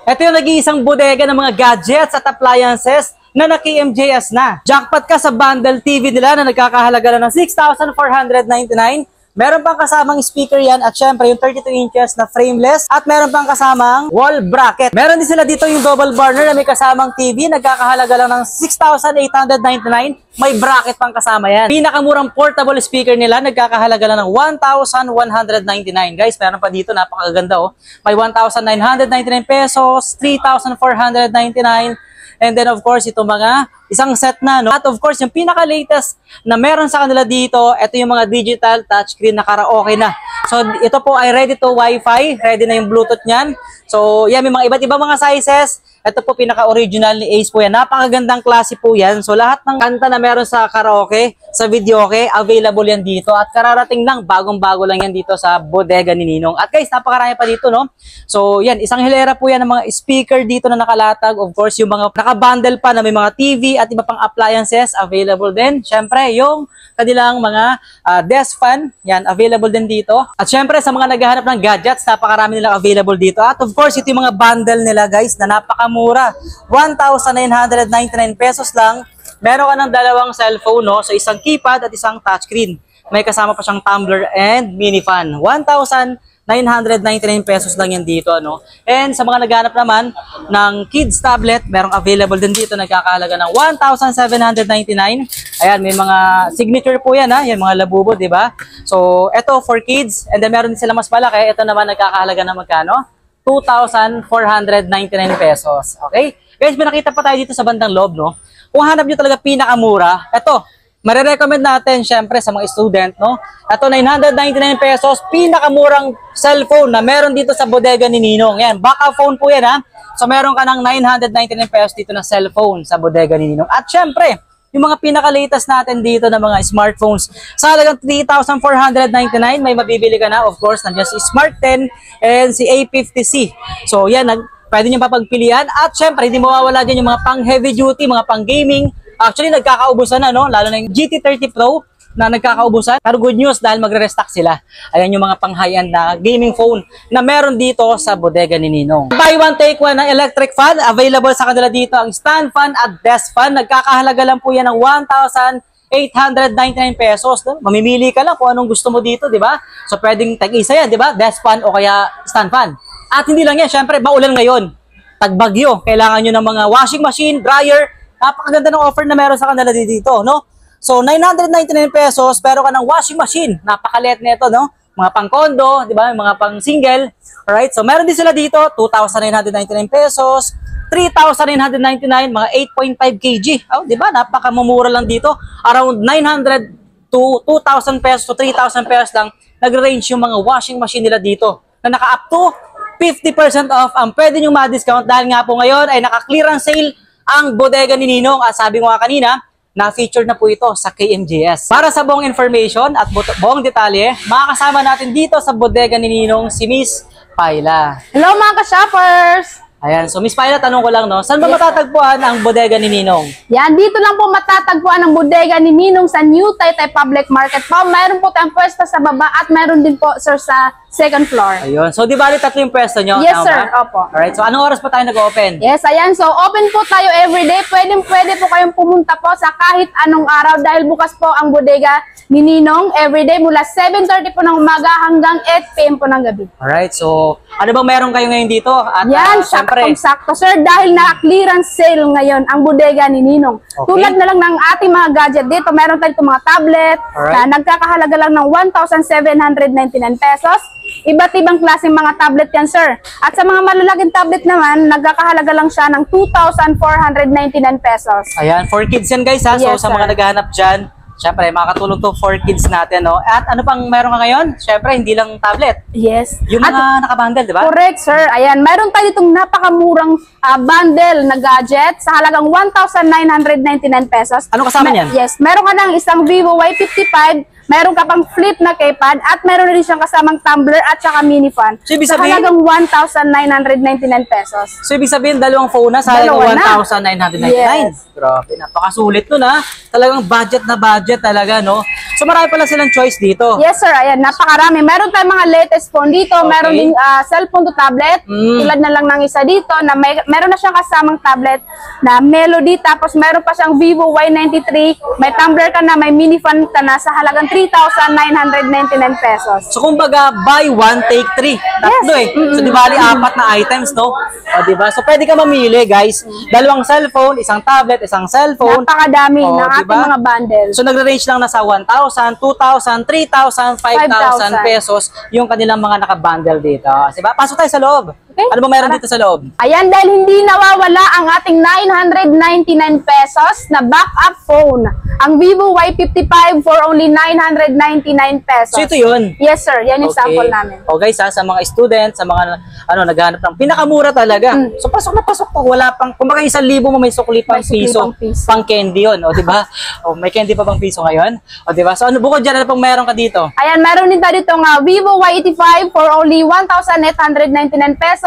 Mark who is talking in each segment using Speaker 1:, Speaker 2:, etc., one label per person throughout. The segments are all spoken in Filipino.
Speaker 1: Ito yung nag-iisang bodega ng mga gadgets at appliances na naki-MJS na. Jackpot ka sa bundle TV nila na nagkakahalaga na ng 6,499. Meron pang kasamang speaker yan at syempre yung 32 inches na frameless at meron pang kasamang wall bracket. Meron din sila dito yung double burner na may kasamang TV, nagkakahalaga lang ng 6,899. May bracket pang kasama yan. Pinakamurang portable speaker nila, nagkakahalaga lang ng 1,199. Guys, meron pa dito, napakaganda oh. May 1,999 pesos, 3,499. And then of course, itong mga isang set na, no? At of course, yung pinaka-latest na meron sa kanila dito, ito yung mga digital touchscreen na karaoke na. So, ito po ay ready to Wi-Fi, ready na yung Bluetooth niyan. So, yan, may mga iba't ibang mga sizes. Ito po, pinaka-original ni Ace po yan. Napakagandang klase po yan. So, lahat ng kanta na meron sa karaoke, sa videoke, available yan dito. At kararating lang, bagong-bago lang yan dito sa bodega ni Ninong. At guys, napakarami pa dito, no? So, yan, isang hilera po yan ng mga speaker dito na nakalatag. Of course, yung mga nakabundle pa na may mga TV at iba pang appliances available din. Syempre, yung kanilang mga desk fan, yan, available din dito. At syempre, sa mga naghahanap ng gadgets, napakarami nilang available dito. At of course, ito yung mga bundle nila, guys, na napakamura. 1,999 pesos lang. Meron ka ng dalawang cellphone, no? So, isang keypad at isang touchscreen. May kasama pa siyang tumbler and mini fan. 1,999 pesos lang yan dito, no? And sa mga naghanap naman ng kids tablet, merong available din dito, nagkakahalaga ng 1,799. Ayan, may mga signature po yan, ha? Yan, mga labubo, di ba? So, ito for kids. And then meron din sila mas malaki. Ito naman nagkakahalaga ng magkano? 2,499 pesos. Okay? Guys, pinakita pa tayo dito sa bandang loob, no? Kung hanap nyo talaga pinakamura, ito, marirecommend natin, syempre, sa mga student, no? Ito, 999 pesos, pinakamurang cellphone na meron dito sa bodega ni Ninong. Yan, baka phone po yan, ha? So, meron ka ng 999 pesos dito na cellphone sa bodega ni Ninong. At syempre, yung mga pinaka-latest natin dito na mga smartphones. Sa halagang 3,499, may mabibili ka na. Of course, nandiyan si Smart 10 and si A50C. So, yan, pwede nyo papagpilian. At syempre, hindi mawawala dyan yung mga pang-heavy duty, mga pang-gaming. Actually, nagkakaubusan na, no? Lalo na yung GT30 Pro na nagkakaubusan. Pero good news dahil magre-restock sila. Ayan yung mga pang-high-end na gaming phone na meron dito sa bodega ni Ninong. Buy one, take one ng electric fan. Available sa kanila dito ang stand fan at desk fan. Nagkakahalaga lang po yan ng 1,899 pesos. No? Mamimili ka lang kung anong gusto mo dito, di ba? So, pwedeng tag-isa yan, di ba? Desk fan o kaya stand fan. At hindi lang yan, syempre, maulan ngayon. Tagbagyo. Kailangan nyo ng mga washing machine, dryer. Napakaganda ng offer na meron sa kanila dito, no? So, 999 pesos, pero ka ng washing machine. Napakaliit nito, no? Mga pang-condo, di ba? Mga pang-single. Alright? So, meron din sila dito, 2,999 pesos, 3,999, mga 8.5 kg. Oh, di ba? Napakamumura lang dito. Around 900 to 2,000 pesos to 3,000 pesos lang, nag-range yung mga washing machine nila dito. Na naka-up to 50% off ang pwede nyo ma-discount dahil nga po ngayon ay naka-clearance sale ang bodega ni Ninong. At sabi ko nga kanina, na-feature na po ito sa KMJS. Para sa buong information at buong detalye, makakasama natin dito sa bodega ni Ninong si Miss Paila.
Speaker 2: Hello mga ka-shoppers!
Speaker 1: Ayan, so Miss Paila, tanong ko lang, no? Saan ba matatagpuan ang bodega ni Ninong?
Speaker 2: Yan, dito lang po matatagpuan ang bodega ni Ninong sa New Taytay Public Market po. Mayroon po tayong pwesto sa baba at mayroon din po, sir, sa second floor.
Speaker 1: Ayun, so di bali tatlo yung pwesto nyo?
Speaker 2: Yes, sir. Opo.
Speaker 1: Alright, so anong oras pa tayo nag-open?
Speaker 2: Yes, ayan. So, open po tayo everyday. Pwede po kayong pumunta po sa kahit anong araw dahil bukas po ang bodega ni Ninong everyday mula 7:30 po ng umaga hanggang 8 PM po ng gabi.
Speaker 1: Alright, so ano bang meron kayo ngayon dito? At
Speaker 2: yan,
Speaker 1: syempre,
Speaker 2: saktong-sakto, sir, dahil na-clearance sale ngayon ang bodega ni Ninong.
Speaker 1: Okay.
Speaker 2: Tulad na lang ng ating mga gadget dito, meron tayong mga tablet na nagkakahalaga lang ng 1,799 pesos. Iba't ibang klaseng mga tablet yan, sir. At sa mga malalaking tablet naman, nagkakahalaga lang siya ng 2,499 pesos.
Speaker 1: Ayan, for kids yan guys, ha?
Speaker 2: Yes,
Speaker 1: so sa mga naghahanap dyan, syempre, makakatulong to for kids natin, no? At ano pang meron ka ngayon? Syempre, hindi lang tablet.
Speaker 2: Yes.
Speaker 1: Yung mga nakabundle, di ba?
Speaker 2: Correct, sir. Ayan, meron tayo itong napakamurang bundle na gadget sa halagang 1,999 pesos.
Speaker 1: Ano kasama niyan?
Speaker 2: Yes, meron ka ng isang Vivo Y55 Meron ka pang flip na keypad at meron rin siyang kasamang tumbler at saka mini fan.
Speaker 1: So, ibig
Speaker 2: Sa
Speaker 1: sabihin-
Speaker 2: halagang 1,999 pesos.
Speaker 1: So, ibig sabihin, dalawang phone na sa
Speaker 2: Dalawa na.
Speaker 1: 1,999.
Speaker 2: Yes.
Speaker 1: Grabe, napakasulit nun ha. Talagang budget na budget talaga, no? So, marami pala silang choice dito.
Speaker 2: Yes sir, ayan, napakarami. Meron tayong mga latest phone dito,
Speaker 1: Okay.
Speaker 2: meron din cellphone to tablet, tulad na lang ng isa dito na meron na siyang kasamang tablet na Melody, tapos meron pa siyang Vivo Y93, may tumbler ka na, may mini fan ka na sa halagang 3,999 pesos.
Speaker 1: So, kumbaga, buy one, take three. Tatlo
Speaker 2: Yes.
Speaker 1: eh. So, di bali, apat na items, no? O, di ba? So, pwede ka mamili, guys. Dalawang cellphone, isang tablet, isang cellphone.
Speaker 2: Napakadami
Speaker 1: Oh,
Speaker 2: ng ating
Speaker 1: diba?
Speaker 2: mga bundles.
Speaker 1: So, nagre-range lang na sa 1,000, 2,000, 3,000, 5,000 pesos yung kanilang mga naka-bundle dito. Diba? Pasok tayo sa loob.
Speaker 2: Okay.
Speaker 1: Ano ba meron dito sa loob?
Speaker 2: Ayan, dahil hindi nawawala ang ating 999 pesos na backup phone. Ang Vivo Y55 for only 999 pesos.
Speaker 1: So, ito yun.
Speaker 2: Yes sir, yan yung sample namin.
Speaker 1: O guys, sa mga students, sa mga naghahanap ng pinakamura talaga. So pasok na pasok po, wala pang, kumbaga 1,000 mo may sukli pang
Speaker 2: May sukli
Speaker 1: piso,
Speaker 2: pang piso.
Speaker 1: pang candy yun, o di ba? O may candy pa bang piso ngayon? O di ba? So ano bukod diyan, ano pang meron ka dito?
Speaker 2: Ayan, meron din tayo ditong Vivo Y85 for only 1,899 pesos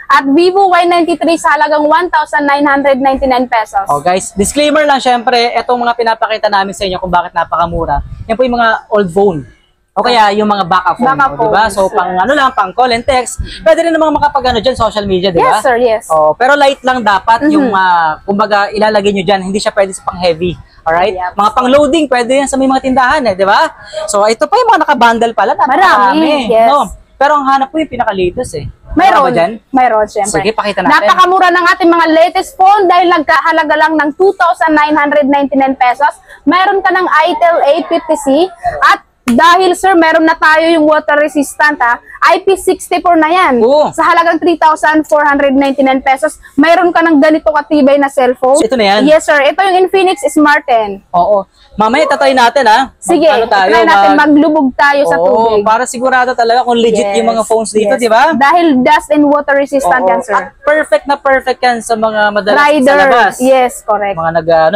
Speaker 2: at Vivo Y93 sa halagang 1,999 pesos.
Speaker 1: O guys, disclaimer lang syempre, etong mga pinapakita namin sa inyo kung bakit napakamura. Yan po yung mga old phone. O kaya yung mga backup phone,
Speaker 2: Backup
Speaker 1: o, di ba?
Speaker 2: phones,
Speaker 1: So pang ano lang, pang call and text. Pwede rin namang makapag diyan social media, di ba?
Speaker 2: Yes sir, yes.
Speaker 1: Oh, pero light lang dapat yung kumbaga ilalagay nyo diyan, hindi siya pwede sa pang heavy. Alright?
Speaker 2: Yep.
Speaker 1: Mga pang loading pwede yan sa may mga tindahan di ba? So ito pa yung mga naka-bundle pala,
Speaker 2: Marami, yes.
Speaker 1: no? Pero ang hanap ko yung pinaka-latest
Speaker 2: Mayroon,
Speaker 1: Ano ba dyan?
Speaker 2: mayroon syempre.
Speaker 1: Sige, pakita natin.
Speaker 2: Napakamura ng ating mga latest phone dahil nagkahalaga lang ng 2,999 pesos. Mayroon ka ng Itel A50C at dahil sir, meron na tayo yung water resistant IP64 na yan.
Speaker 1: Oo.
Speaker 2: Sa halagang 3,499 pesos, mayroon ka ng ganito katibay na cellphone.
Speaker 1: So, ito na yan?
Speaker 2: Yes sir, ito yung Infinix Smart 10.
Speaker 1: Oo. Mamaya tatry natin
Speaker 2: Sige, try natin maglubog tayo sa tubig.
Speaker 1: para sigurado talaga kung legit
Speaker 2: Yes,
Speaker 1: yung mga phones dito,
Speaker 2: yes.
Speaker 1: di ba?
Speaker 2: Dahil dust and water resistant
Speaker 1: Oo.
Speaker 2: yan sir.
Speaker 1: At perfect na perfect yan sa mga madalas sa
Speaker 2: Rider,
Speaker 1: labas.
Speaker 2: yes, correct.
Speaker 1: Mga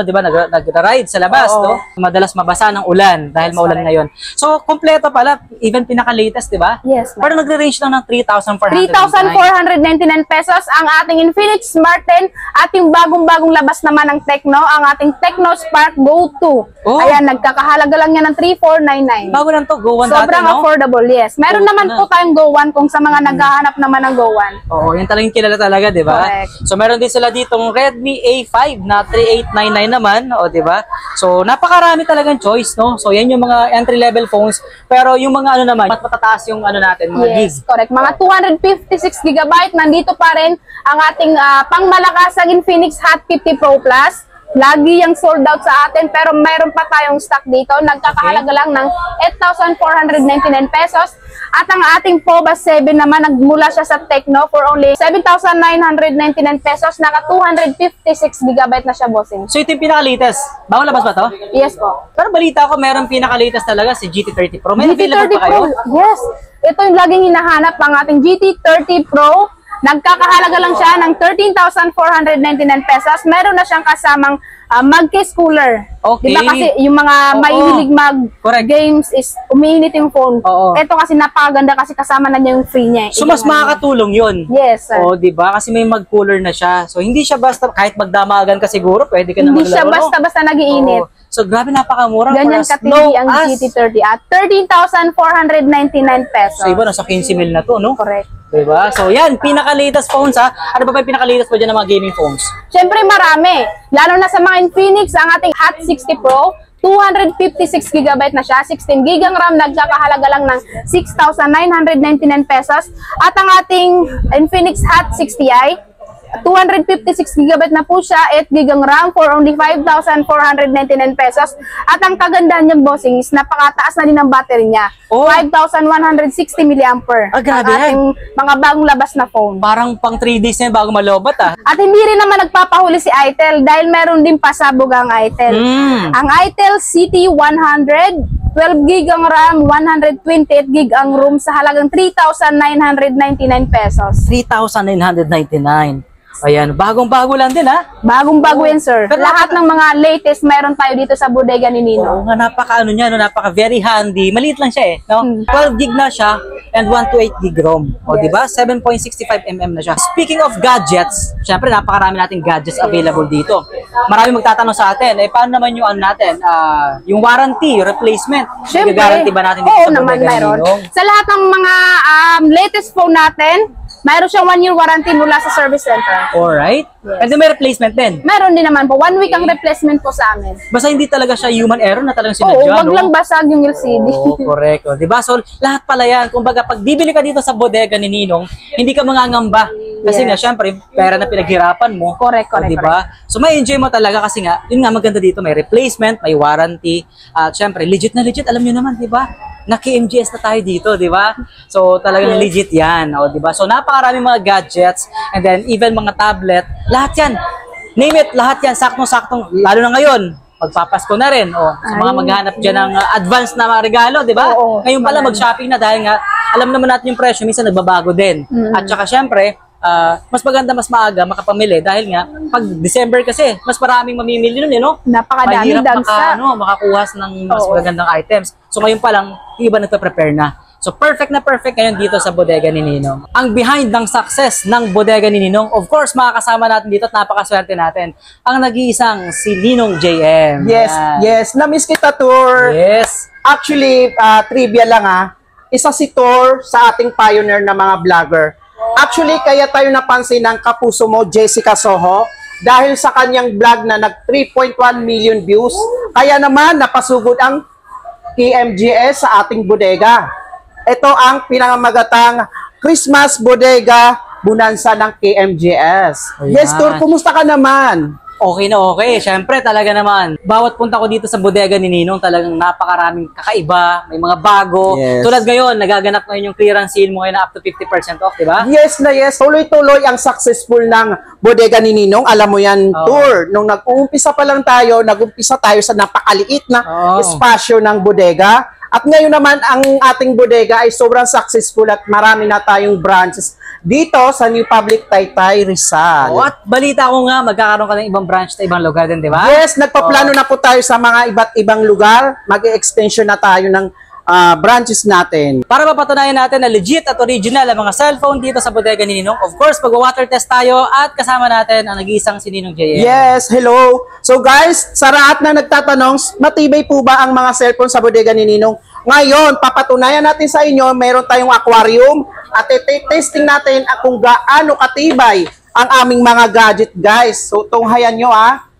Speaker 1: di ba, nag-ride sa labas,
Speaker 2: Oo.
Speaker 1: no? Madalas mabasa ng ulan dahil maulan ngayon. So, kompleto pala, even pinaka-latest, di ba?
Speaker 2: Yes, ma'am.
Speaker 1: Parang nagre-range lang ng 3,499.
Speaker 2: 3,499 pesos ang ating Infinix Smart 10 at yung bagong-bagong labas naman ng Tecno, ang ating Tecno Spark Go 2.
Speaker 1: Oh.
Speaker 2: Ayan, nagkakahalaga lang yan ng 3,499.
Speaker 1: Bago lang to, Go 1 dati,
Speaker 2: Sobrang
Speaker 1: no?
Speaker 2: affordable, yes. Meron
Speaker 1: Go
Speaker 2: naman
Speaker 1: na.
Speaker 2: po tayong Go 1 kung sa mga naghahanap naman ng Go 1.
Speaker 1: Oo, yan talagang kilala talaga, di ba?
Speaker 2: Correct.
Speaker 1: So, meron din sila ditong Redmi A5 na 3899 naman, o di ba? So, napakarami talagang choice, no? So, yan yung mga entry-level phones. Pero yung mga naman, mas matataas yung natin, mga gig.
Speaker 2: Yes, correct. Mga 256 GB, nandito pa rin ang ating pangmalakasang Infinix Hot 50 Pro Plus. Lagi yung sold out sa atin pero mayroon pa tayong stock dito. Nagkakahalaga lang ng 8,499 pesos. At ang ating POBA 7 naman, nagmula siya sa Tecno for only 7,999 pesos. Naka 256 GB na siya, bossing.
Speaker 1: So, ito yung pinaka-latest. Bago labas ba to?
Speaker 2: Yes po.
Speaker 1: Pero balita ko, meron pinaka-latest talaga si GT30 Pro. May available
Speaker 2: GT30
Speaker 1: pa kayo?
Speaker 2: Pro, yes. Ito yung laging hinahanap ang ating GT30 Pro. Nagkakahalaga lang siya ng 13,499 pesos. Meron na siyang kasamang mag-case cooler.
Speaker 1: Okay.
Speaker 2: Diba kasi yung mga
Speaker 1: Oo.
Speaker 2: mahilig
Speaker 1: Correct.
Speaker 2: mag-games is umiinit yung phone.
Speaker 1: Oo.
Speaker 2: Ito kasi napakaganda kasi kasama na niya yung free niya.
Speaker 1: So, mas makakatulong yun.
Speaker 2: Yes, sir.
Speaker 1: O, di ba? Kasi may mag-cooler na siya. So, hindi siya basta, kahit magdamagan ka siguro, pwede ka na
Speaker 2: Hindi siya
Speaker 1: maglaro, no?
Speaker 2: basta-basta nagiinit.
Speaker 1: Oo. So, grabe, napakamura.
Speaker 2: Ganyan
Speaker 1: for as
Speaker 2: katindi
Speaker 1: low
Speaker 2: ang
Speaker 1: as-
Speaker 2: GT30 at 13,499 pesos.
Speaker 1: So, iba, nasa 15 mil na to, no?
Speaker 2: Correct.
Speaker 1: Diba? So, yan, pinaka-latest phones, ha? Ano ba yung pinaka-latest pa dyan ng mga gaming phones?
Speaker 2: Siyempre marami. Lalo na sa mga Infinix, ang ating Hot 60 Pro, 256 GB na siya, 16 GB ang RAM, nagkakahalaga lang ng 6,999 pesos. At ang ating Infinix Hot 60i, 256 GB na po siya, 8 GB ang RAM for only 5,499 pesos. At ang kagandahan niyang, bossing, is napakataas na din ang battery niya.
Speaker 1: Oh.
Speaker 2: 5,160 mAh.
Speaker 1: Ah, grabe
Speaker 2: ang ating mga bagong labas na phone.
Speaker 1: Parang pang 3 days na yun bago malobat, ah.
Speaker 2: At hindi rin naman nagpapahuli si Itel dahil meron din pasabog ang Itel. Ang Itel CT100, 12 GB ang RAM, 128 GB ang ROM sa halagang 3,999 pesos.
Speaker 1: 3,999. Ayan, bagong-bago lang din ha.
Speaker 2: Bagong-bago yan, sir.
Speaker 1: Pero
Speaker 2: Lahat ng mga latest meron tayo dito sa bodega ni
Speaker 1: Oo
Speaker 2: Ninong.
Speaker 1: nga, napaka ano niya, no? Napaka very handy. Maliit lang siya no? 12 gig na siya and 128 gig ROM. O,
Speaker 2: Yes.
Speaker 1: di ba? 7.65 mm na siya. Speaking of gadgets, syempre napakarami nating gadgets available dito. Marami magtatanong sa atin, paano naman yung ano natin, yung warranty, replacement?
Speaker 2: Siyempre.
Speaker 1: Guarantee ba natin dito
Speaker 2: Oo
Speaker 1: sa
Speaker 2: naman,
Speaker 1: bodega ni
Speaker 2: meron.
Speaker 1: Ninong?
Speaker 2: Sa lahat ng mga latest phone natin, mayroon siyang 1 year warranty mula sa service center.
Speaker 1: Alright.
Speaker 2: Yes.
Speaker 1: And then may replacement din.
Speaker 2: Meron din naman po. 1 week ang replacement po sa amin.
Speaker 1: Basta hindi talaga siya human error na talagang
Speaker 2: Oo,
Speaker 1: sinadya,
Speaker 2: wag
Speaker 1: no?
Speaker 2: lang basag yung LCD.
Speaker 1: Oo, correct. O, diba? So, lahat pala yan. Kumbaga, pag bibili ka dito sa bodega ni Ninong, hindi ka mangangamba. Kasi
Speaker 2: Yes.
Speaker 1: nga, syempre, pera na pinaghirapan mo.
Speaker 2: Correct,
Speaker 1: O, diba? So, may enjoy mo talaga kasi nga, yun nga maganda dito, may replacement, may warranty. At syempre, legit na legit, alam nyo naman, diba? Naki-MGS na tayo dito, diba? So, talagang legit yan. O, diba? So, napakaraming mga gadgets, and then, even mga tablet, lahat yan. Name it, lahat yan, saktong-saktong, lalo na ngayon, magpapasko na rin. O, sa mga
Speaker 2: Ay.
Speaker 1: maghanap dyan ng advance na mga regalo, di ba?
Speaker 2: Oo,
Speaker 1: Ngayon pala,
Speaker 2: marami.
Speaker 1: mag-shopping na dahil nga, alam naman natin yung presyo, minsan nagbabago din. At saka, syempre, mas maganda, mas maaga makapamili dahil nga, pag December kasi, mas maraming mamimili nun, no?
Speaker 2: Napakadami
Speaker 1: Mahirap
Speaker 2: dagsa.
Speaker 1: makakuha ng mas
Speaker 2: Oo.
Speaker 1: magandang items. So, ngayon pa lang, yung iba nagpe-prepare na. So, perfect na perfect ngayon dito sa bodega ni Ninong. Ang behind ng success ng bodega ni Ninong, of course, makakasama natin dito at napakaswerte natin, ang nag-iisang si Ninong JM.
Speaker 3: Yes,
Speaker 1: Yan.
Speaker 3: yes. Na-miss kita, Tour.
Speaker 1: Yes.
Speaker 3: Actually, trivia lang isa si Tour sa ating pioneer na mga vlogger. Actually, kaya tayo napansin ng kapuso mo, Jessica Soho, dahil sa kanyang vlog na nag 3.1 million views. Kaya naman, napasugod ang KMGS sa ating bodega. Ito ang pinangamagatang Christmas Bodega Bonanza ng KMGS.
Speaker 1: Ayan.
Speaker 3: Yes, Tour, kumusta ka naman?
Speaker 1: Okay na okay. Siyempre, talaga naman. Bawat punta ko dito sa bodega ni Ninong, talagang napakaraming kakaiba, may mga bago.
Speaker 3: Yes.
Speaker 1: Tulad ngayon, nagaganap ngayon yung clearance sale mo ngayon na up to 50% off, di ba?
Speaker 3: Yes na yes. Tuloy-tuloy ang successful ng bodega ni Ninong. Alam mo yan,
Speaker 1: Oo.
Speaker 3: Tour. Nung nag-uumpisa pa lang tayo, nag-umpisa tayo sa napakaliit na
Speaker 1: Oo.
Speaker 3: espasyo ng bodega. At ngayon naman, ang ating bodega ay sobrang successful at marami na tayong branches dito sa New Public Taytay, Rizal.
Speaker 1: O, at balita ko nga, magkakaroon ka ng ibang branch sa ibang lugar din, di ba?
Speaker 3: Yes, nagpaplano na po tayo sa mga iba't ibang lugar. Mag-extension na tayo ng branches natin.
Speaker 1: Para mapatunayan natin na legit at original ang mga cellphone dito sa bodega ni Ninong, of course, mag-water test tayo at kasama natin ang nag-iisang si Ninong JM.
Speaker 3: Yes, hello. So guys, sa lahat na nagtatanong, matibay po ba ang mga cellphone sa bodega ni Ninong? Ngayon, papatunayan natin sa inyo, meron tayong aquarium at testing natin kung gaano katibay ang aming mga gadget, guys. So, tunghayan nyo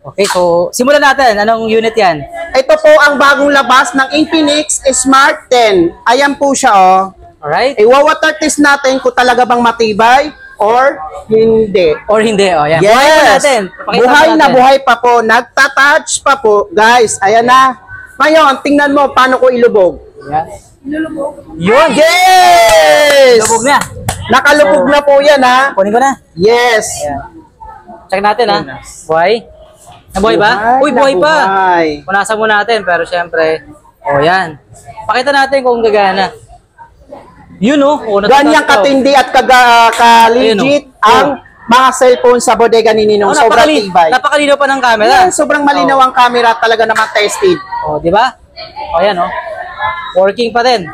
Speaker 1: Okay, so simulan natin. Anong unit yan?
Speaker 3: Ito po ang bagong labas ng Infinix Smart 10. Ayan po siya,
Speaker 1: Alright?
Speaker 3: Iwawater test natin kung talaga bang matibay or hindi.
Speaker 1: Or hindi? O, yan.
Speaker 3: Yes!
Speaker 1: Buhay pa natin. Papakita
Speaker 3: Buhay
Speaker 1: natin.
Speaker 3: na buhay pa po. Nagtatouch pa po. Guys, ayan na. Ngayon, tingnan mo paano ko ilubog.
Speaker 1: Yan. Yun!
Speaker 3: Yes!
Speaker 1: Lubog na.
Speaker 3: Nakalubog na po yan,
Speaker 1: Kunin ko na.
Speaker 3: Yes.
Speaker 1: Check natin, Buhay? Nabuhay ba? Uy, buhay pa.
Speaker 3: Buhay.
Speaker 1: Punasan mo natin, pero syempre, yan. Pakita natin kung gagana. Yun,
Speaker 3: Ganyang katindi at ka-legit
Speaker 1: Ayun, oh.
Speaker 3: ang mga cellphone sa bodega ni Ninong. Sobrang tibay.
Speaker 1: Napakalinaw pa ng camera.
Speaker 3: Yan, sobrang malinaw ang camera. Talaga naman tested.
Speaker 1: Di ba? Yan, working pa din.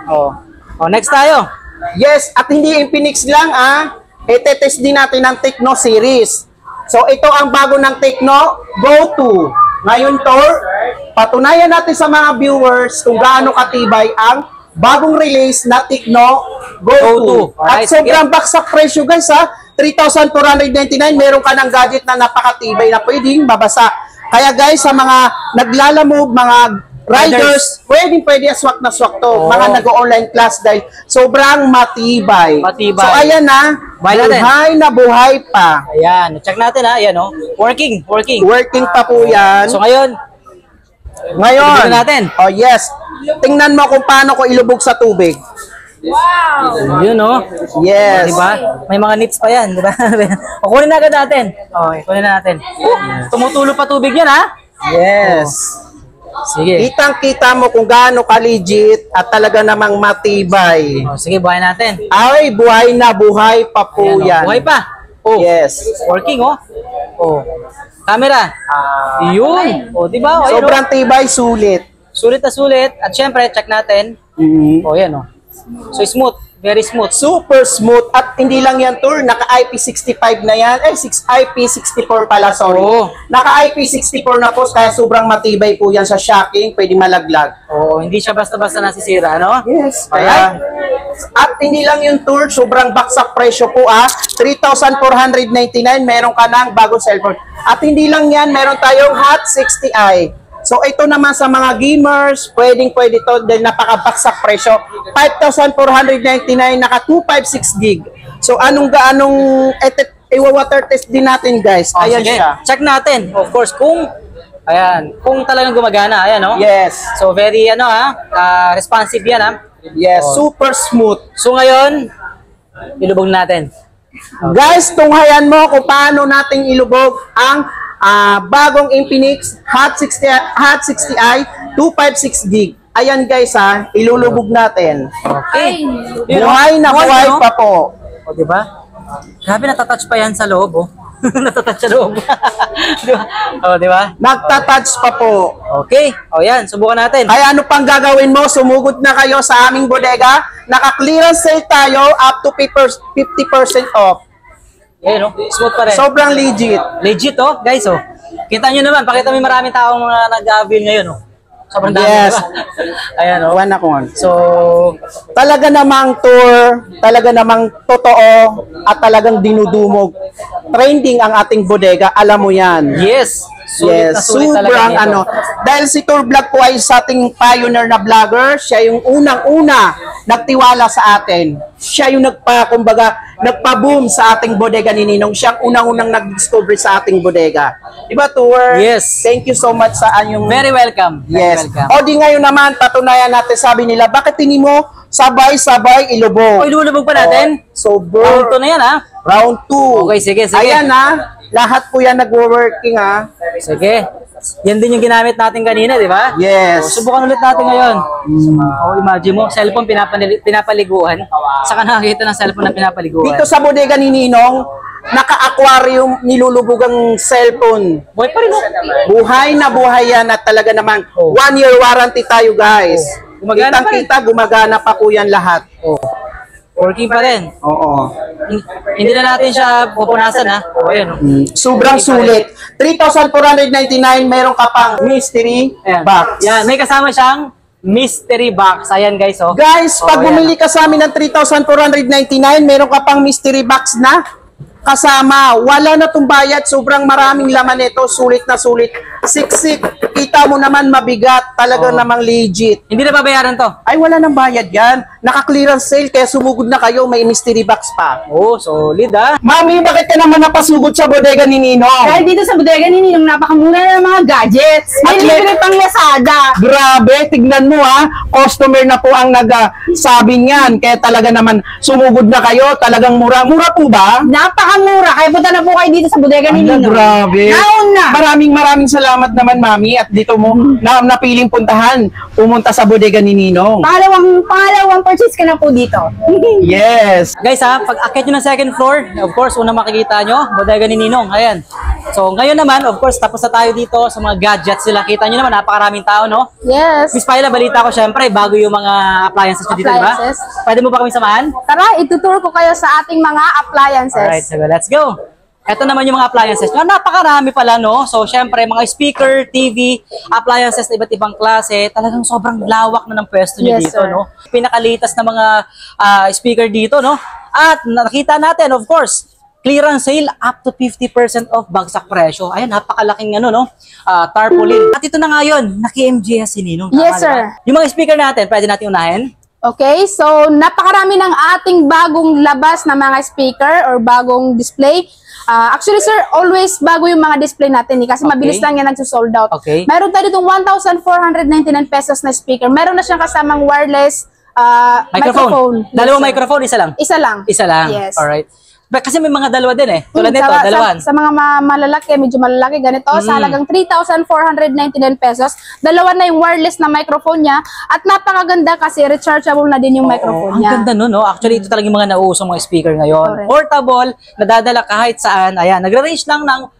Speaker 1: Next tayo.
Speaker 3: Yes, at hindi Infinix lang, Ite-test din natin ang Tecno series. So, ito ang bago ng Tecno Go 2. Ngayon, Tor, patunayan natin sa mga viewers kung gaano katibay ang bagong release na Tecno Go 2.
Speaker 1: Alright,
Speaker 3: At sobrang baksak presyo, guys, 3,499. Meron ka ng gadget na napakatibay na pwedeng babasa. Kaya, guys, sa mga naglalamove, mga riders, pwede swak na swak to.
Speaker 1: Oo.
Speaker 3: Mga nag-online class dahil sobrang matibay.
Speaker 1: Matibay.
Speaker 3: So, ayan na.
Speaker 1: Buhay natin.
Speaker 3: Buhay na buhay pa.
Speaker 1: Ayan. Check natin, Ayan, Working.
Speaker 3: Working pa po yan.
Speaker 1: So, ngayon,
Speaker 3: Ngayon,
Speaker 1: ilubog natin.
Speaker 3: Oh yes. Tingnan mo kung paano ko ilubog sa tubig.
Speaker 1: yun,
Speaker 3: Yes.
Speaker 1: Diba? May mga nips pa yan, diba? O, kunin na agad natin. Okay, kunin na natin. Tumutulo pa tubig yan,
Speaker 3: Yes.
Speaker 1: Sige.
Speaker 3: Kitang-kita mo kung gaano ka-legit at talaga namang matibay.
Speaker 1: Sige, buhay natin.
Speaker 3: Ay, buhay na buhay pa po
Speaker 1: Ayan,
Speaker 3: yan.
Speaker 1: buhay pa. Oh,
Speaker 3: Yes.
Speaker 1: working, oh. Oh. Camera. Yun. Oh, di ba? Oh, ayun,
Speaker 3: Sobrang tibay, sulit.
Speaker 1: sulit na sulit. At syempre, check natin. Oh, yan, oh. So, smooth. Very smooth.
Speaker 3: Super smooth. At hindi lang yan, Tour. Naka-IP65 na yan. IP64 pala, sorry.
Speaker 1: Oo.
Speaker 3: Naka-IP64 na po, kaya sobrang matibay po yan sa shocking. Pwede malaglag.
Speaker 1: Oh, hindi siya basta-basta nasisira, no?
Speaker 3: Yes.
Speaker 1: Alright.
Speaker 3: At hindi lang yung Tour, sobrang baksak presyo po 3,499, meron ka ng bagong cellphone. At hindi lang yan, meron tayong Hot 60i. So ito naman sa mga gamers, pwede to dahil napakabaksak presyo. 5,499, naka 256 gig. So i-water test din natin, guys.
Speaker 1: Oh,
Speaker 3: Ayan
Speaker 1: sige.
Speaker 3: siya.
Speaker 1: Check natin. Of course, kung talagang gumagana, ayan, no?
Speaker 3: Yes.
Speaker 1: So, very, responsive yan, ha?
Speaker 3: Yes, super smooth.
Speaker 1: So, ngayon, ilubog natin.
Speaker 3: Guys, tunghayan mo kung paano nating ilubog ang bagong Infinix Hot 60i 256 gig. Ayan guys ilulubog natin.
Speaker 1: Okay.
Speaker 3: Buhay na buhay pa po.
Speaker 1: O, diba? Grabe, natatouch pa yan sa loob, oh. Natatouch sa loob. Diba? O, diba?
Speaker 3: Nagtatouch pa po.
Speaker 1: Okay. O, yan. Subukan natin.
Speaker 3: Kaya ano pang gagawin mo? Sumugod na kayo sa aming bodega. Naka-clearance sale tayo up to 50% off.
Speaker 1: Ayan, no? Smooth pa rin.
Speaker 3: Sobrang legit.
Speaker 1: Legit, oh. Guys, oh. Kita nyo naman. Pakita mo yung maraming taong mga nag-avail ngayon, oh. Sobrang dami,
Speaker 3: Yes.
Speaker 1: diba? Ayan, oh.
Speaker 3: One ako.
Speaker 1: So,
Speaker 3: Talaga namang tour, talaga namang totoo, at talagang dinudumog. Trending ang ating bodega, alam mo yan.
Speaker 1: yes. Sulit na
Speaker 3: Yes,
Speaker 1: sulit talaga
Speaker 3: sobrang
Speaker 1: nito.
Speaker 3: Dahil si Tour Vlog po ay sa ating pioneer na vlogger, siya yung unang-una nagtiwala sa atin. Siya yung nagpa-boom sa ating bodega ni Ninong. Siya ang unang-unang nag-discover sa ating bodega. Diba, Tour?
Speaker 1: Yes.
Speaker 3: Thank you so much sa anyong...
Speaker 1: Very welcome. Very
Speaker 3: Yes.
Speaker 1: welcome.
Speaker 3: O di ngayon naman, patunayan natin, sabi nila, bakit tingin mo sabay-sabay ilubog?
Speaker 1: O, ilulubog pa natin?
Speaker 3: So,
Speaker 1: Round 2 na yan, ha?
Speaker 3: Round 2.
Speaker 1: Okay, sige, sige.
Speaker 3: Ayan lahat po yan nag-working
Speaker 1: Sige. Yan din yung ginamit natin kanina, di ba?
Speaker 3: Yes.
Speaker 1: So, subukan ulit natin ngayon. Imagine mo, cellphone pinapaliguan. Saka nakakita ng cellphone na pinapaliguan.
Speaker 3: Dito sa bodega ni Ninong, naka-aquarium nilulubog ang cellphone.
Speaker 1: Buhay pa rin, oh.
Speaker 3: Buhay na buhay yan at talaga namang 1-year warranty tayo, guys.
Speaker 1: Gumagana pa rin.
Speaker 3: Kitang-kita, gumagana pa po yan lahat.
Speaker 1: Working pa rin.
Speaker 3: Oo.
Speaker 1: Hindi na natin siya pupunasan, ha? O, ayan, oh.
Speaker 3: Sobrang sulit. 3,499, meron ka pang mystery
Speaker 1: Ayan.
Speaker 3: box.
Speaker 1: Yan, may kasama siyang mystery box. Ayan, guys, oh.
Speaker 3: Guys, pag
Speaker 1: ayan.
Speaker 3: bumili ka sa amin ng 3,499, meron ka pang mystery box na kasama. Wala na itong bayad. Sobrang maraming laman nito. Sulit na sulit. Siksik. Kita mo naman mabigat. Talaga namang legit.
Speaker 1: Hindi na babayaran to.
Speaker 3: Ay, wala nang bayad yan. Naka-clearance sale, kaya sumugod na kayo. May mystery box pa.
Speaker 1: Oh, solid, ha?
Speaker 3: Mami, bakit ka naman napasugod sa bodega ni Ninong?
Speaker 2: Dahil dito sa bodega ni Ninong, napakamura ng mga gadgets. May
Speaker 3: At
Speaker 2: libre pang Lazada.
Speaker 3: Grabe, tignan mo customer na po ang nagsabi niyan. Kaya talaga naman sumugod na kayo. Talagang mura. Mura po ba?
Speaker 2: Napakamura. Kaya punta na po kayo dito sa bodega ni
Speaker 3: Ala,
Speaker 2: Ninong.
Speaker 3: grabe.
Speaker 2: Nauna.
Speaker 3: Maraming salamat naman, Mami. At dito mo napiling puntahan. Pumunta sa bodega ni Ninong.
Speaker 2: Pangalawang purchase ka na po dito.
Speaker 3: Yes.
Speaker 1: Guys, ha, pag akit nyo ng second floor, of course, una makikita nyo, bodega ni Ninong. Ayan. So, ngayon naman, of course, tapos na tayo dito sa mga gadgets nila. Kita nyo naman, napakaraming tao, no?
Speaker 2: Yes.
Speaker 1: Miss Paila, balita ko syempre, bago yung mga appliances nyo dito, di ba?
Speaker 2: Appliances.
Speaker 1: Pwede mo ba kami samahan?
Speaker 2: Tara, ituturo ko kayo sa ating mga appliances.
Speaker 1: Alright, so let's go. Ito naman yung mga appliances. Napakarami pala, no? So, syempre, mga speaker, TV, appliances na iba't ibang klase. Talagang sobrang lawak na ng pwesto nyo
Speaker 2: Yes,
Speaker 1: dito,
Speaker 2: sir.
Speaker 1: no? Pinakalitas na mga speaker dito, no? At nakita natin, of course, clearance sale up to 50% off bagsak presyo. Ayan, napakalaking tarpaulin. At ito na nga yun, naki-MGS si Ninong. Tama,
Speaker 2: Yes,
Speaker 1: di ba?
Speaker 2: sir.
Speaker 1: Yung mga speaker natin, pwede natin unahin?
Speaker 2: Okay, so napakarami ng ating bagong labas na mga speaker or bagong display. Actually, sir, always bago yung mga display natin kasi mabilis lang yan nagsusold out.
Speaker 1: Okay.
Speaker 2: Meron tayo ditong 1,499 pesos na speaker. Meron na siyang kasamang wireless microphone. Yes,
Speaker 1: Dalawang
Speaker 2: sir.
Speaker 1: microphone, isa lang?
Speaker 2: Isa lang.
Speaker 1: Isa lang.
Speaker 2: Yes.
Speaker 1: Alright. Kasi may mga dalawa din eh. Tulad nito,
Speaker 2: sa,
Speaker 1: dalawan.
Speaker 2: sa mga malalaki, medyo malalaki, ganito, sa halagang 3,499 pesos. Dalawa na yung wireless na microphone niya. At napakaganda kasi rechargeable na din yung microphone niya.
Speaker 1: Ang ganda no, no? Actually, ito talaga yung mga nauusong mga speaker ngayon.
Speaker 2: Correct.
Speaker 1: Portable, nadadala kahit saan. Ayan, nagre-range lang ng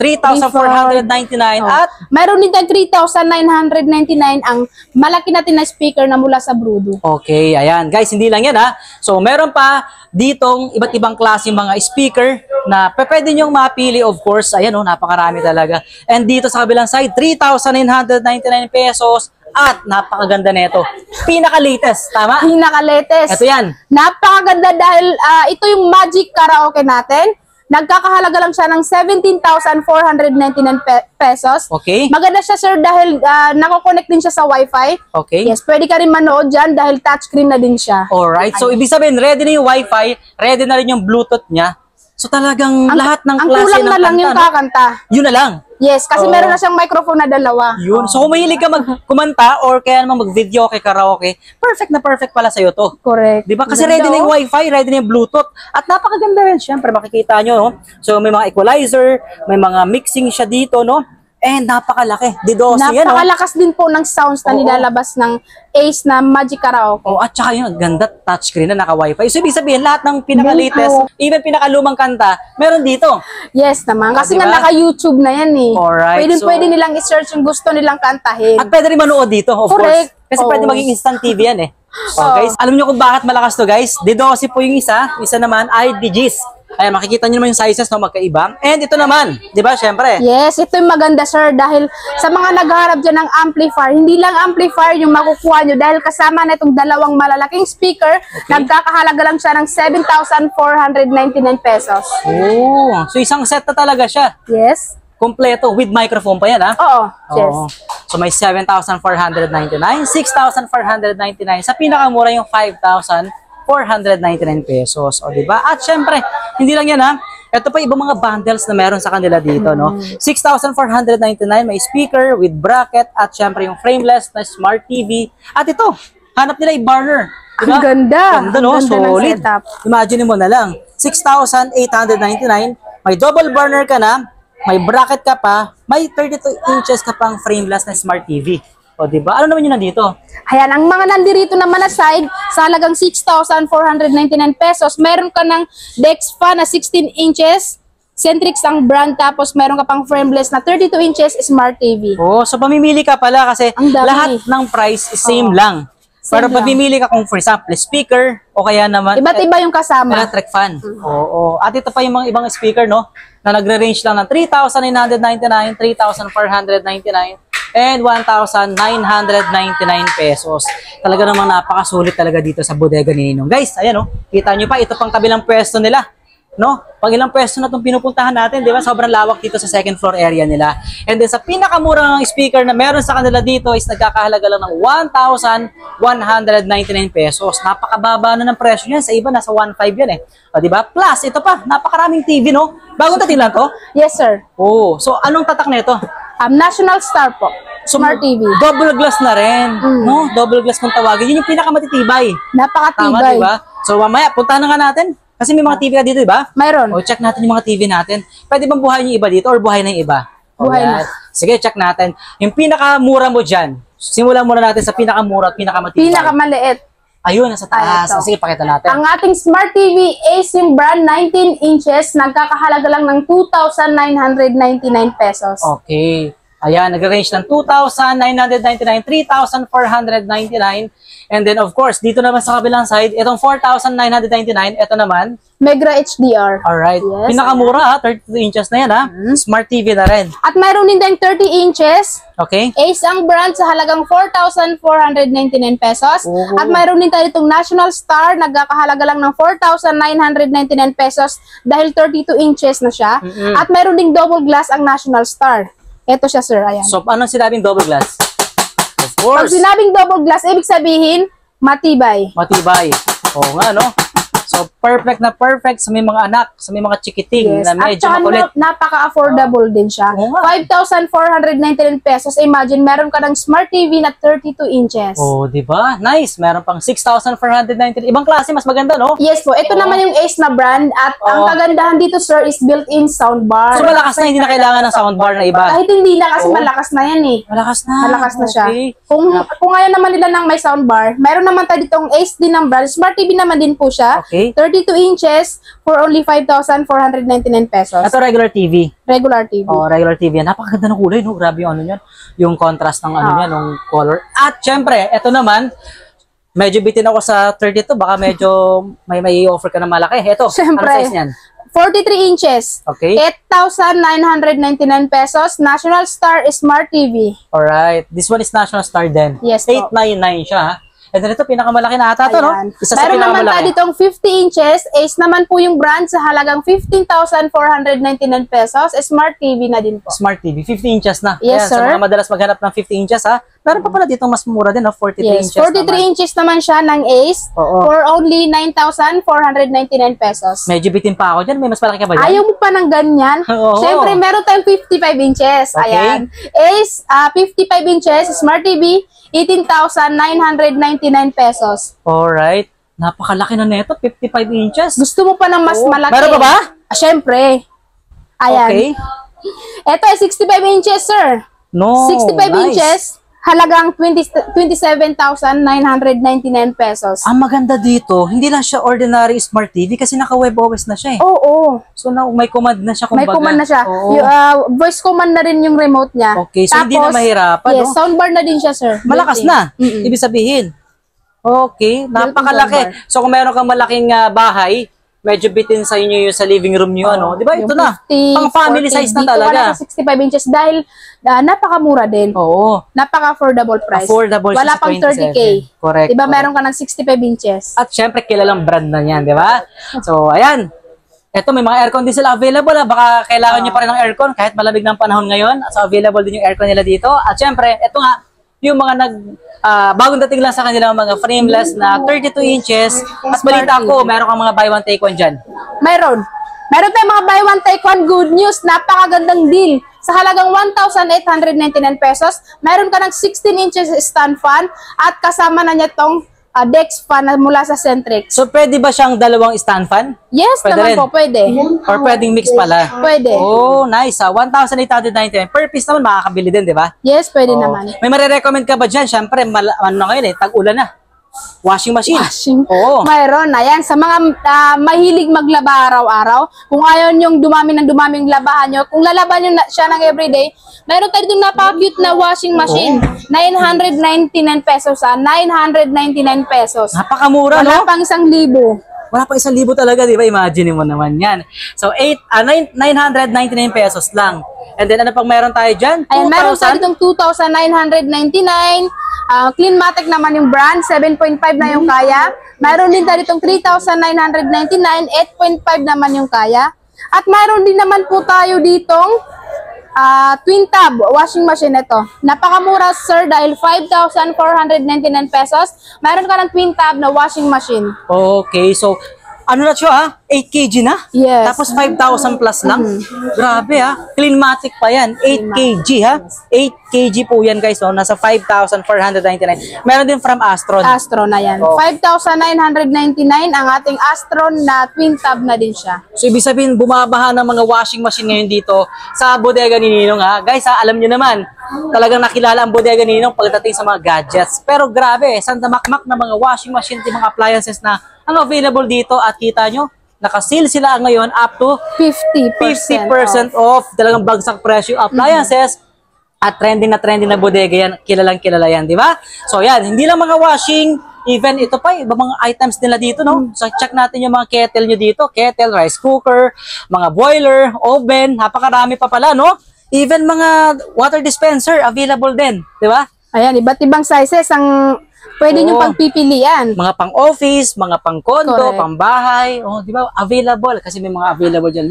Speaker 1: 3,499 at
Speaker 2: mayroon din tayong 3,999 ang malaki natin na speaker na mula sa Brudo.
Speaker 1: okay, ayan. Guys, hindi lang yan ha. So, meron pa ditong iba't ibang klase mga speaker na pwede nyong mapili, of course. Ayan o, napakarami talaga. And dito sa kabilang side, 3,999 pesos at napakaganda nito. Pinaka-latest, tama?
Speaker 2: Pinaka-latest.
Speaker 1: Ito yan.
Speaker 2: Napakaganda dahil ito yung Magic Karaoke natin. Nagkakahalaga lang siya ng 17,499 pesos.
Speaker 1: Okay.
Speaker 2: Maganda siya, sir, dahil nako-connect din siya sa Wi-Fi.
Speaker 1: Okay.
Speaker 2: Yes, pwede ka rin manood dyan dahil touchscreen na din siya.
Speaker 1: Alright. So, ibig sabihin, ready na yung Wi-Fi, ready na rin yung Bluetooth niya. So, talagang lahat ng
Speaker 2: ang
Speaker 1: klase
Speaker 2: kulang
Speaker 1: ng
Speaker 2: na lang
Speaker 1: kanta,
Speaker 2: yung
Speaker 1: no?
Speaker 2: kakanta.
Speaker 1: Yun na lang.
Speaker 2: Yes, kasi meron na siyang microphone na dalawa.
Speaker 1: Yun. So, kung mahilig ka kumanta or kaya naman mag-video kay karaoke, perfect na perfect pala sa'yo to.
Speaker 2: Correct.
Speaker 1: Di ba? Kasi
Speaker 2: Ganda,
Speaker 1: ready na yung
Speaker 2: oh.
Speaker 1: Wi-Fi, ready na yung Bluetooth. At napakaganda rin, syempre, makikita nyo, no? So, may mga equalizer, may mga mixing siya dito, no? And napakalaki. Didosi yan, no?
Speaker 2: Napakalakas din po ng sounds na nilalabas ng Ace na Magic Karaoke.
Speaker 1: Oh, at saka yun, ganda touchscreen na naka-Wi-Fi. So, ibig sabihin, lahat ng pinaka-latest, even pinaka-lumang kanta, meron dito.
Speaker 2: Yes naman. Kasi
Speaker 1: diba?
Speaker 2: nga naka-YouTube na yan eh.
Speaker 1: Alright,
Speaker 2: Pwede nilang i-search yung gusto nilang kantahin.
Speaker 1: At pwede rin manood dito, of
Speaker 2: Correct.
Speaker 1: course. Kasi pwede maging instant TV yan eh. So, guys, alam niyo kung bakit malakas to, guys? Didosi po yung isa naman ay DGs. Ayan, makikita niyo naman yung sizes, no, magkaiba. And ito naman, di ba, syempre.
Speaker 2: Yes, ito yung maganda, sir, dahil sa mga naghaharap dyan ng amplifier, hindi lang amplifier yung makukuha nyo dahil kasama na itong dalawang malalaking speaker, nagkakahalaga lang siya ng 7,499 pesos.
Speaker 1: Oh, so isang set na talaga siya.
Speaker 2: Yes.
Speaker 1: Kompleto, with microphone pa yan, ha?
Speaker 2: Oo, yes.
Speaker 1: Oo. So may 7,499, 6,499, sa pinakamura yung 5,499 pesos. O, diba? At syempre, hindi lang yan, ha? Ito pa ibang mga bundles na meron sa kanila dito, no? 6,499, may speaker with bracket at syempre yung frameless na smart TV. At ito, hanap nila yung burner. Diba?
Speaker 2: Ang ganda.
Speaker 1: Ganda, no?
Speaker 2: Ang ganda ng
Speaker 1: Solid.
Speaker 2: setup.
Speaker 1: Imagine mo na lang, 6,899, may double burner ka na, may bracket ka pa, may 32 inches ka pang frameless na smart TV. O, diba? Ano naman yun nandito?
Speaker 2: Ayan, ang mga nandirito naman na side, sa halagang 6,499 pesos, meron ka ng Dex fan na 16 inches, Centrix ang brand, tapos meron ka pang frameless na 32 inches smart TV.
Speaker 1: Oh, so pamimili ka pala kasi
Speaker 2: Ang dami.
Speaker 1: lahat ng price is same lang.
Speaker 2: Same
Speaker 1: Pero
Speaker 2: lang.
Speaker 1: pamimili ka kung for example, speaker o kaya naman
Speaker 2: Iba't iba yung kasama.
Speaker 1: electric fan. Oo. At ito pa yung mga ibang speaker, no? Na nagre-range lang ng 3,999, 3,499, and 1,999 pesos. Talaga namang napakasulit talaga dito sa bodega ni Ninong. Guys, ayan, no? Kita nyo pa, ito pang kabilang pwesto nila. No? Pag ilang pwesto na itong pinupuntahan natin, di ba? Sobrang lawak dito sa second floor area nila. And then sa pinakamurang speaker na meron sa kanila dito is nagkakahalaga lang ng 1,199 pesos. Napakababa na ng presyo niyan. Sa iba, nasa 1,500 yan eh. O, di ba? Plus, ito pa, napakaraming TV, no? Bagong dating lang to?
Speaker 2: Yes, sir.
Speaker 1: Oh, so anong tatak nito?
Speaker 2: National Star po. Smart TV.
Speaker 1: Double glass na rin. No? Double glass kung tawagin. Yun yung pinakamatitibay. Tama,
Speaker 2: Napakatibay.
Speaker 1: di ba? So, mamaya, puntahan na nga natin. Kasi may mga TV ka dito, di ba?
Speaker 2: Mayroon.
Speaker 1: O, check natin yung mga TV natin. Pwede bang buhayin yung iba dito or buhay na yung iba?
Speaker 2: Buhay na.
Speaker 1: Sige, check natin. Yung pinakamura mo dyan, simulan muna natin sa pinakamura at pinakamatibay.
Speaker 2: Pinakamaliit.
Speaker 1: Ayun, nasa taas.
Speaker 2: Ito.
Speaker 1: Sige, pakita natin.
Speaker 2: Ang ating Smart TV Ace yung brand 19 inches, nagkakahalaga lang ng 2,999 pesos.
Speaker 1: Okay. Ayan, nag-range ng 2,999, 3,499. And then, of course, dito naman sa kabilang side, itong 4,999, ito naman.
Speaker 2: Megra HDR.
Speaker 1: Alright.
Speaker 2: Yes,
Speaker 1: Pinakamura, ha? 32 inches na yan, ha? Smart TV na rin.
Speaker 2: At mayroon din tayong 30 inches.
Speaker 1: Okay?
Speaker 2: Ace ang brand sa halagang 4,499 pesos.
Speaker 1: Oh.
Speaker 2: At mayroon din tayo itong National Star, nagkakahalaga lang ng 4,999 pesos dahil 32 inches na siya. At mayroon ding double glass ang National Star. Ito siya, sir. Ayan.
Speaker 1: So, anong sinabing double glass? Of
Speaker 2: Pag
Speaker 1: course.
Speaker 2: sinabing double glass, ibig sabihin, matibay.
Speaker 1: Matibay. Oo nga, no? So, perfect na perfect sa may mga anak, sa may mga chikiting na medyo
Speaker 2: At
Speaker 1: makulit.
Speaker 2: saka napaka-affordable din siya.
Speaker 1: Oo nga.
Speaker 2: 5,499 pesos. Imagine, meron ka ng Smart TV na 32 inches.
Speaker 1: Oh, di ba? Nice. Meron pang 6,490. Ibang klase, mas maganda, no?
Speaker 2: Yes po. Ito naman yung Ace na brand. At ang kagandahan dito, sir, is built-in soundbar.
Speaker 1: So, malakas na, hindi na kailangan ng soundbar na iba.
Speaker 2: Kahit hindi na kasi malakas na yan eh.
Speaker 1: Malakas na.
Speaker 2: Malakas na siya.
Speaker 1: Okay.
Speaker 2: Kung ayaw naman nila ng may soundbar, meron naman tayo ditong Ace din ng brand. Smart TV naman din po siya.
Speaker 1: Okay.
Speaker 2: 32 inches for only 5,499 pesos.
Speaker 1: Ito regular TV.
Speaker 2: Regular TV.
Speaker 1: Oh, regular TV yan. Napakaganda ng kulay, no? Grabe yung ano niyan. Yung contrast ng ano niya, ng color. At syempre, ito naman, medyo bitin ako sa 32. Baka medyo may offer ka na malaki. Ito,
Speaker 2: Syempre.
Speaker 1: ano size niyan?
Speaker 2: 43 inches.
Speaker 1: Okay.
Speaker 2: 8,999 pesos. National Star Smart TV.
Speaker 1: Alright. This one is National Star din.
Speaker 2: Yes po.
Speaker 1: 899 siya, ha? And then ito, pinakamalaki na ata to, no?
Speaker 2: Ayan.
Speaker 1: Isa sa
Speaker 2: Meron naman tayo
Speaker 1: pinakamalaki.
Speaker 2: ditong 50 inches. Ace naman po yung brand sa halagang 15,499 pesos. Smart TV na din po.
Speaker 1: Smart TV, 50 inches na.
Speaker 2: Yes,
Speaker 1: Ayan, sa
Speaker 2: sir.
Speaker 1: mga madalas maghanap ng 50 inches, ha? Meron pa pala dito mas mura din, no? 43
Speaker 2: Yes,
Speaker 1: inches
Speaker 2: 43
Speaker 1: naman.
Speaker 2: inches naman siya ng Ace
Speaker 1: Oo.
Speaker 2: for only 9,499 pesos.
Speaker 1: Medyo bitin pa ako dyan. May mas malaki ka ba dyan?
Speaker 2: Ayaw mo pa ng ganyan?
Speaker 1: Oo.
Speaker 2: Siyempre, meron tayong 55 inches.
Speaker 1: Okay.
Speaker 2: Ayan. Ace, 55 inches, Smart TV, 18,999 pesos.
Speaker 1: Alright. Napakalaki na neto, 55 inches.
Speaker 2: Gusto mo pa ng mas
Speaker 1: Oo.
Speaker 2: malaki?
Speaker 1: Meron pa ba?
Speaker 2: Siyempre. Ayan.
Speaker 1: Okay.
Speaker 2: Ito ay 65 inches, sir.
Speaker 1: No,
Speaker 2: 65
Speaker 1: nice.
Speaker 2: inches, halagang 27,999 pesos.
Speaker 1: Ang maganda dito, hindi lang siya ordinary smart TV kasi naka-web OS na siya eh.
Speaker 2: Oo.
Speaker 1: So may command na siya
Speaker 2: May
Speaker 1: kumbaga.
Speaker 2: command na siya.
Speaker 1: Oo.
Speaker 2: Yung, voice command na rin yung remote niya.
Speaker 1: Okay, so hindi na mahirapan,
Speaker 2: Yes,
Speaker 1: no?
Speaker 2: soundbar na din siya, sir.
Speaker 1: Malakas
Speaker 2: Built-in.
Speaker 1: na. Ibig sabihin. Okay, napakalaki.
Speaker 2: soundbar.
Speaker 1: So kung meron kang malaking bahay, medyo bitin sa inyo yung sa living room niyo, ano? Di ba? Ito
Speaker 2: Yung
Speaker 1: na.
Speaker 2: 50,
Speaker 1: Pang family
Speaker 2: 40,
Speaker 1: size na
Speaker 2: dito ka
Speaker 1: talaga.
Speaker 2: na sa 65 inches dahil napakamura din.
Speaker 1: Oo.
Speaker 2: Napaka-affordable price.
Speaker 1: Affordable siya
Speaker 2: Wala
Speaker 1: sa
Speaker 2: pang
Speaker 1: 27.
Speaker 2: 30K.
Speaker 1: Correct.
Speaker 2: Diba
Speaker 1: correct.
Speaker 2: meron ka ng 65 inches?
Speaker 1: At syempre, kilalang brand na yan, di ba? So, ayan. Ito, may mga aircon din sila available. Baka kailangan nyo pa rin ng aircon kahit malamig ng panahon ngayon. So, available din yung aircon nila dito. At syempre, ito nga, yung mga bagong dating lang sa kanilang mga frameless na 32 inches. At balita ko, meron kang mga buy one take one dyan.
Speaker 2: Meron. Meron tayong mga buy one take one good news. Napakagandang deal. Sa halagang 1,899 pesos, meron ka ng 16 inches stand fan at kasama na niya tong Dex fan na mula sa Centrix.
Speaker 1: So, pwede ba siyang dalawang stand fan?
Speaker 2: Yes
Speaker 1: Pwede
Speaker 2: naman
Speaker 1: rin.
Speaker 2: po, pwede.
Speaker 1: Or pwedeng mix pala?
Speaker 2: Pwede.
Speaker 1: Oh, nice. 1,899. Per piece naman, makakabili din, di ba?
Speaker 2: Yes, pwede
Speaker 1: Oh.
Speaker 2: naman.
Speaker 1: May marirecommend ka ba dyan? Siyempre, ano na ngayon eh, tag-ulan na. Washing machine. Oo.
Speaker 2: Mayroon. Ayan, sa mga mahilig maglaba araw-araw, kung ayaw yung dumaming labahan nyo, kung lalaban nyo siya ng everyday, mayroon tayo ditong napaka-cute na washing machine. 999 pesos 999 pesos.
Speaker 1: Napakamura,
Speaker 2: Wala
Speaker 1: no?
Speaker 2: pang 1,000.
Speaker 1: Wala pa 1,000 talaga, di ba? Imagine mo naman yan. So, 999 pesos lang. And then, ano pang meron tayo dyan?
Speaker 2: Ayan, meron tayo
Speaker 1: 2,000?
Speaker 2: ditong 2,999. Cleanmatic naman yung brand, 7.5 na yung kaya. Meron din tayo ditong 3,999, 8.5 naman yung kaya. At meron din naman po tayo ditong twin tub washing machine ito. Napakamura, sir, dahil 5,499 pesos. Meron ka ng twin tub na washing machine.
Speaker 1: Okay, so, ano na siya, ha? 8 kg na?
Speaker 2: Yes.
Speaker 1: Tapos 5,000 plus lang? Grabe, ha? Cleanmatic pa yan. 8 kg, ha? 8 kg po yan, guys. So, nasa 5,499. Meron din from Astron.
Speaker 2: Astron na yan.
Speaker 1: Oh.
Speaker 2: 5,999 ang ating Astron na twin tub na din siya.
Speaker 1: So, ibig sabihin, bumabaha ng mga washing machine ngayon dito sa bodega ni Ninong, ha? Guys, ha, alam nyo naman, talagang nakilala ang bodega ni Ninong pagdating sa mga gadgets. Pero grabe, sandamakmak na mga washing machine, mga appliances na ang available dito at kita nyo, naka-sale sila ngayon up to
Speaker 2: 50%
Speaker 1: 50% off. Talagang bagsak presyo appliances. At trending na bodega yan. Kilalang kilala yan, di ba? So yan, hindi lang mga washing, even ito pa, iba mga items nila dito, no? So check natin yung mga kettle nyo dito. Kettle, rice cooker, mga boiler, oven, napakarami pa pala, no? Even mga water dispenser, available din, di ba?
Speaker 2: Ayan, iba't ibang sizes ang pwede nyo
Speaker 1: Oo.
Speaker 2: pagpipilian.
Speaker 1: Mga pang-office, mga pang-condo,
Speaker 2: Correct.
Speaker 1: pang-bahay. Oh, di ba? Available. Kasi may mga available dyan.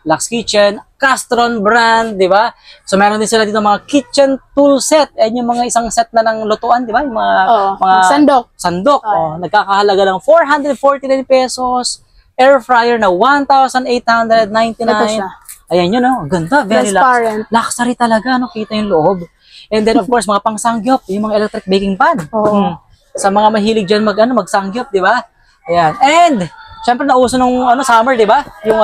Speaker 1: Lux Kitchen, Castron brand, di ba? So, meron din sila dito mga kitchen tool set. Ayan yung mga isang set na ng lutuan, di ba? Yung mga,
Speaker 2: Oo,
Speaker 1: mga
Speaker 2: sandok.
Speaker 1: Sandok. Oh, nagkakahalaga ng 449 pesos. Air fryer na 1,899.
Speaker 2: Ito siya.
Speaker 1: Ayan yun, oh. Ganda. Very
Speaker 2: Transparent.
Speaker 1: luxury talaga, no? Kita yung loob. And then, of course, mga pangsangyop, yung mga electric baking pan.
Speaker 2: Oo.
Speaker 1: Sa mga mahilig dyan magsangyop, di ba? Ayan. And, syempre, nauso nung summer, di ba? Yung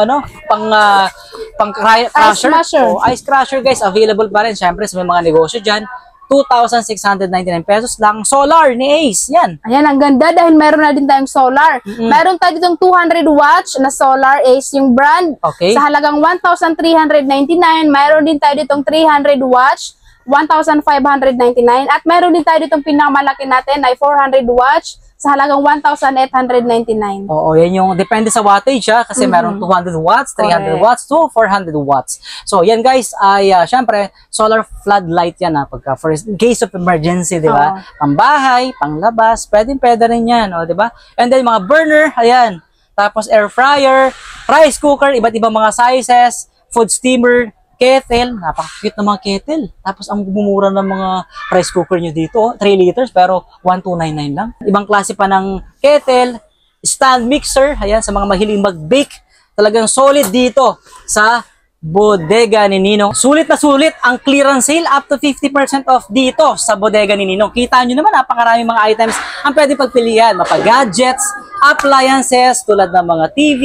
Speaker 1: crusher.
Speaker 2: smasher.
Speaker 1: Oh, ice crusher, guys, available pa rin. Syempre, sa may mga negosyo dyan, 2,699 pesos lang. Solar ni Ace. Yan.
Speaker 2: Ayan, ang ganda dahil meron na din tayong solar. Meron tayo ditong 200 watts na solar Ace yung brand.
Speaker 1: Okay.
Speaker 2: Sa halagang 1,399. Meron din tayo ditong 300 watts, 1,599. At meron din tayo ditong pinakamalaki natin ay 400 watts sa halagang 1,899.
Speaker 1: Oo, yan yung depende sa wattage kasi meron 200 watts, 300
Speaker 2: Correct.
Speaker 1: watts to 400 watts. So, yan guys ay syempre solar floodlight yan pagka for in case of emergency, di ba? Pambahay, panglabas, pwede rin yan, di ba? And then mga burner, ayan. Tapos air fryer, rice cooker, iba't ibang mga sizes, food steamer, kettle, napaka-cute na mga kettle. Tapos ang bumura ng mga rice cooker nyo dito, 3 liters pero 1,299 lang. Ibang klase pa ng kettle, stand mixer, ayan, sa mga mahiling mag-bake. Talagang solid dito sa bodega ni Ninong. Sulit na sulit ang clearance sale, up to 50% off dito sa bodega ni Ninong. Kita nyo naman, napakaraming mga items ang pwede pagpilian. Mapa-gadgets, appliances, tulad ng mga TV,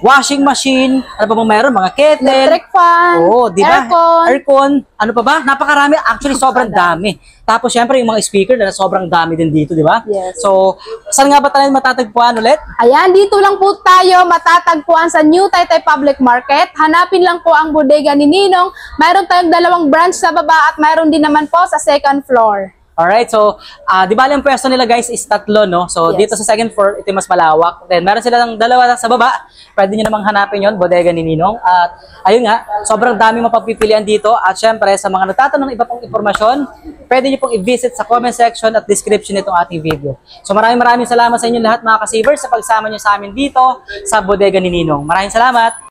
Speaker 1: washing machine, ano pa bang meron? Mga kettle.
Speaker 2: Electric fan,
Speaker 1: Oo, di ba?
Speaker 2: aircon.
Speaker 1: Aircon. Ano pa ba? Napakarami. Actually, sobrang dami. Tapos, syempre, yung mga speaker na sobrang dami din dito, di ba?
Speaker 2: Yes.
Speaker 1: So, saan nga ba tayo matatagpuan ulit?
Speaker 2: Ayan, dito lang po tayo matatagpuan sa New Taytay Public Market. Hanapin lang po ang bodega ni Ninong. Mayroon tayong 2 branch sa baba at mayroon din naman po sa 2nd floor.
Speaker 1: Alright, so, di ba ang pwesto nila guys is 3, no? So,
Speaker 2: Yes.
Speaker 1: dito sa 2nd floor, ito yung mas malawak. Then, meron sila ng 2 sa baba. Pwede nyo namang hanapin yon, bodega ni Ninong. At, ayun nga, sobrang daming mapagpipilian dito. At, syempre, sa mga nagtatanong ng iba pong informasyon, pwede nyo pong i-visit sa comment section at description nitong ating video. So, maraming salamat sa inyo lahat mga ka-savers sa pagsama nyo sa amin dito sa bodega ni Ninong. Maraming salamat!